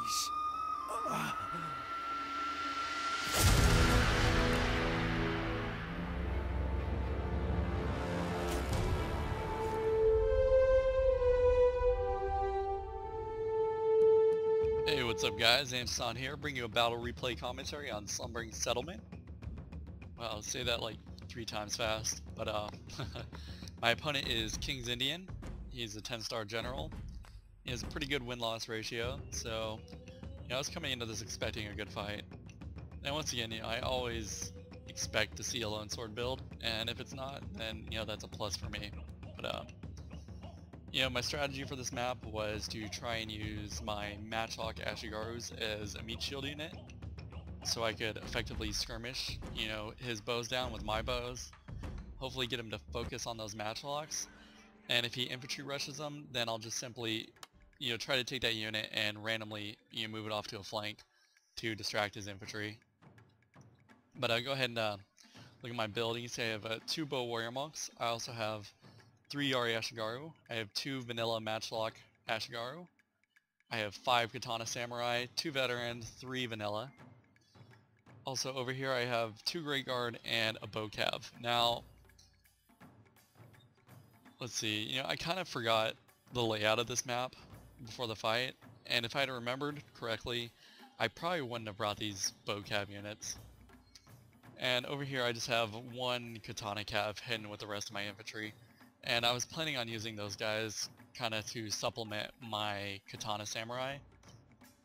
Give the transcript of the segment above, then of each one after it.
Hey, what's up guys? Amson here, bringing you a battle replay commentary on Slumbering Settlement. Well, I'll say that like 3 times fast, but my opponent is King's Indian. He's a 10-star general. He has a pretty good win-loss ratio, so I was coming into this expecting a good fight. And once again, I always expect to see a loansword build, and if it's not, then that's a plus for me. But my strategy for this map was to try and use my Matchlock Ashigarus as a meat shield unit, so I could effectively skirmish, his bows down with my bows, hopefully get him to focus on those Matchlocks, and if he infantry rushes them, then I'll just simply, try to take that unit and randomly, move it off to a flank to distract his infantry. But I'll go ahead and look at my build. You can see I have 2 bow warrior monks. I also have 3 Yari Ashigaru. I have 2 vanilla Matchlock Ashigaru. I have 5 Katana Samurai, 2 veteran, 3 vanilla. Also over here I have 2 Great Guard and a bow cav. Now, let's see, I kind of forgot the layout of this map before the fight, and if I had remembered correctly, I probably wouldn't have brought these bow cav units. And over here I just have 1 Katana cav hidden with the rest of my infantry. And I was planning on using those guys kind of to supplement my Katana Samurai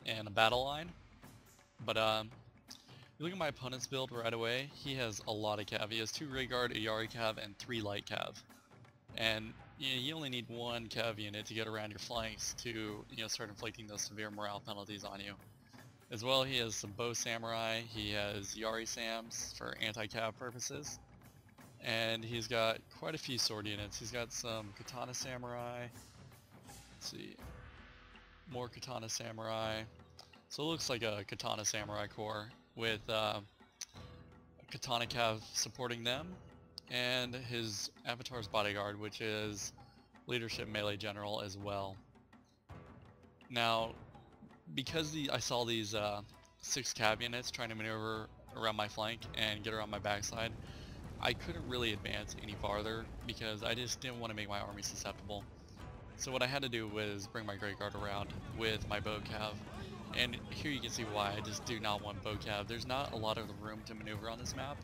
and a battle line. But you look at my opponent's build right away, he has a lot of cav. He has 2 Great Guard, a Yari cav, and 3 light cav. And you only need 1 cav unit to get around your flanks to start inflicting those severe morale penalties on you. As well, he has some bow samurai, he has Yari Sams for anti-cav purposes. And he's got quite a few sword units. He's got some Katana Samurai. Let's see. More Katana Samurai. So it looks like a Katana Samurai corps with Katana Cav supporting them. And his Avatar's Bodyguard, which is Leadership Melee General as well. Now, because I saw these 6 cav units trying to maneuver around my flank and get around my backside, I couldn't really advance any farther because I just didn't want to make my army susceptible. So what I had to do was bring my Great Guard around with my bow cav. And here you can see why I just do not want bow cav. There's not a lot of room to maneuver on this map,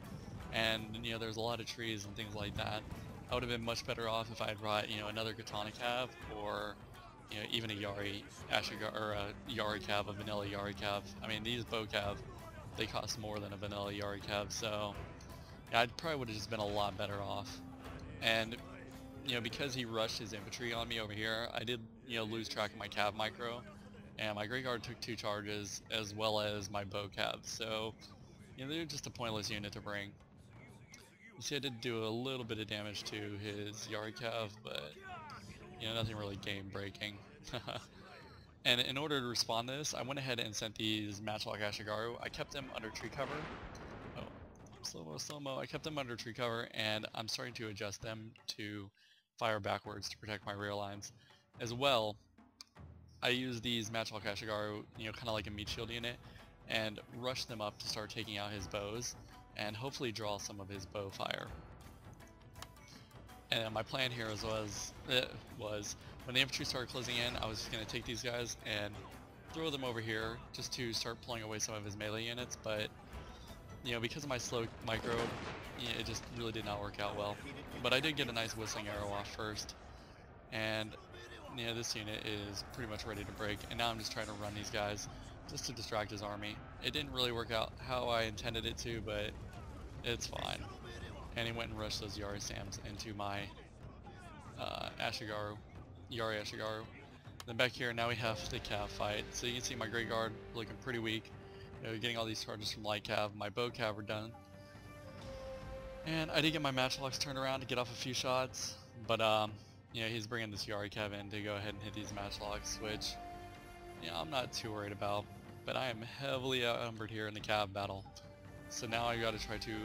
and there's a lot of trees and things like that. I would have been much better off if I had brought another Katana cav, or even a Yari Ashigar, or a Yari cav, a vanilla Yari cav. I mean, these bow cav, they cost more than a vanilla Yari cav, so I probably would have just been a lot better off. And because he rushed his infantry on me over here, I did lose track of my cav micro, and my Great Guard took 2 charges as well as my bow cav. So they're just a pointless unit to bring. You see I did do a little bit of damage to his Yari cav, but nothing really game breaking. And in order to respond to this, I went ahead and sent these Matchlock Ashigaru. I kept them under tree cover. Slow-mo. I kept them under tree cover, and I'm starting to adjust them to fire backwards to protect my rear lines. As well, I use these Matchlock Ashigaru, kind of like a meat shield unit, and rush them up to start taking out his bows, and hopefully draw some of his bow fire. And my plan here was when the infantry started closing in, I was just going to take these guys and throw them over here just to start pulling away some of his melee units, but because of my slow micro, it just really did not work out well. But I did get a nice whistling arrow off first, and this unit is pretty much ready to break, and now I'm just trying to run these guys just to distract his army. It didn't really work out how I intended it to, but it's fine. And he went and rushed those Yari Sams into my Ashigaru, Yari Ashigaru. Then back here, now we have the cav fight. So you can see my Great Guard looking pretty weak. Getting all these charges from light cav. My bow cav are done. And I did get my Matchlocks turned around to get off a few shots, but he's bringing this Yari cav in to go ahead and hit these Matchlocks, which I'm not too worried about. But I am heavily outnumbered here in the cav battle. So now I gotta try to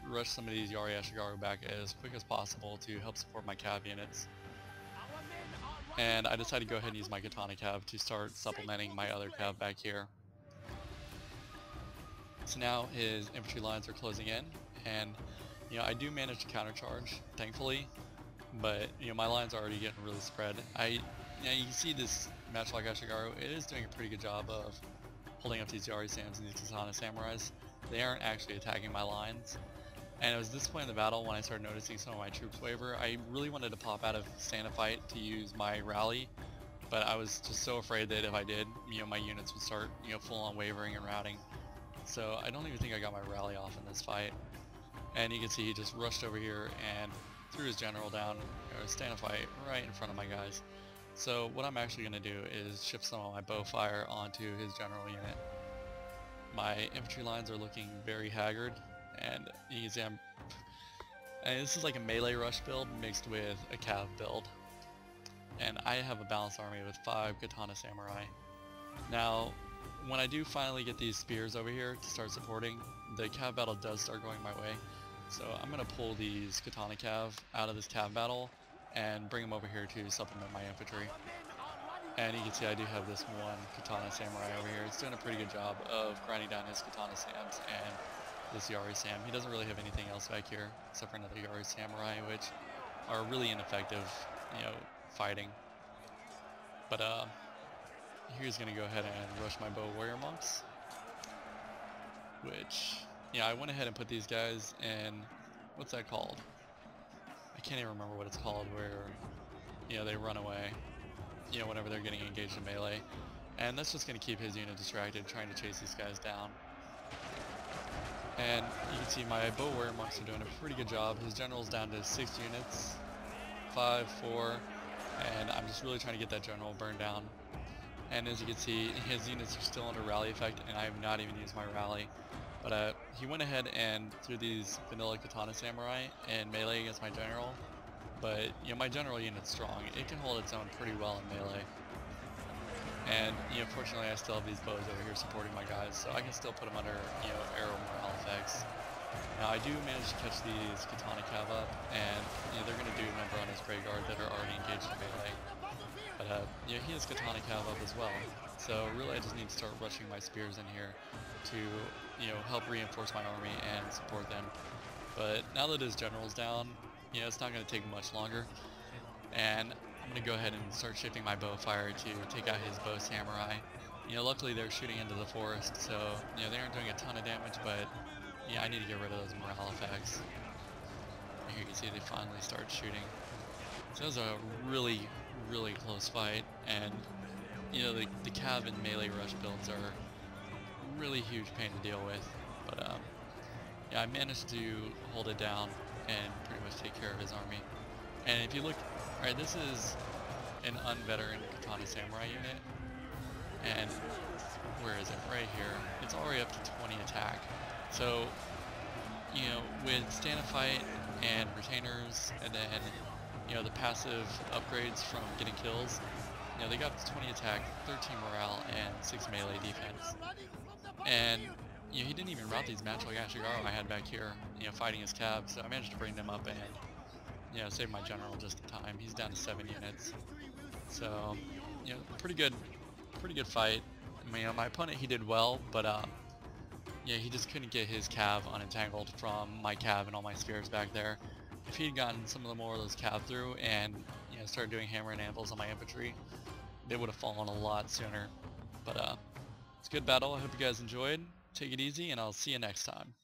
rush some of these Yari Ashigaru back as quick as possible to help support my cav units. and I decided to go ahead and use my katana cav to start supplementing my other cav back here. So now his infantry lines are closing in, and I do manage to countercharge, thankfully, but my lines are already getting really spread. You can see this match like Ashigaru, it is doing a pretty good job of holding up these Yari Sams and these Katana Samurais. They aren't actually attacking my lines. And it was this point in the battle when I started noticing some of my troops waver. I really wanted to pop out of stand a fight to use my rally, but I was just so afraid that if I did, my units would start, full on wavering and routing. So I don't even think I got my rally off in this fight. And you can see he just rushed over here and threw his general down, stand a fight right in front of my guys. So what I'm actually going to do is shift some of my bow fire onto his general unit. My infantry lines are looking very haggard, and you can see and this is like a melee rush build mixed with a cav build. And I have a balanced army with 5 Katana Samurai. Now, when I do finally get these spears over here to start supporting, the cav battle does start going my way. So I'm going to pull these Katana cav out of this cav battle and bring them over here to supplement my infantry. And you can see I do have this one Katana Samurai over here. It's doing a pretty good job of grinding down his Katana Sams and this Yari Sam. He doesn't really have anything else back here except for another Yari Samurai, which are really ineffective, fighting. But here's going to go ahead and rush my bow warrior monks, which, I went ahead and put these guys in, what's that called? I can't even remember what it's called, where, they run away, whenever they're getting engaged in melee. And that's just going to keep his unit distracted, trying to chase these guys down. And you can see my bow warrior monks are doing a pretty good job. His general's down to 6 units, 5, 4, and I'm just really trying to get that general burned down. And as you can see, his units are still under rally effect, and I have not even used my rally. But he went ahead and threw these vanilla Katana Samurai and melee against my general. But my general unit's strong. It can hold its own pretty well in melee. And fortunately I still have these bows over here supporting my guys, so I can still put them under arrow morale effects. Now I do manage to catch these Katana cav up, and they're going to do a number on his Grey Guard that are already engaged in melee. But he has Katana cav up as well, so really I just need to start rushing my spears in here to help reinforce my army and support them. But now that his general's down, it's not going to take much longer, and I'm going to go ahead and start shifting my bow fire to take out his bow samurai. Luckily they're shooting into the forest, so they aren't doing a ton of damage, but I need to get rid of those morale effects. Here you can see they finally start shooting. So that was a really, really close fight, and the cav and melee rush builds are really huge pain to deal with, but I managed to hold it down and pretty much take care of his army. And if you look, alright, this is an unveteran Katana Samurai unit, and where is it? Right here. It's already up to 20 attack. So, with stand a fight and retainers, and then, the passive upgrades from getting kills, they got up to 20 attack, 13 morale, and 6 melee defense. And, he didn't even route these match like Ashigaru I had back here, fighting his cav, so I managed to bring them up and save my general just in time. He's down to 7 units. So, pretty good fight. My opponent, he did well, but he just couldn't get his cav unentangled from my cav and all my spears back there. If he'd gotten some of the more of those cav through and started doing hammer and anvils on my infantry, they would have fallen a lot sooner. But it's a good battle. I hope you guys enjoyed. Take it easy, and I'll see you next time.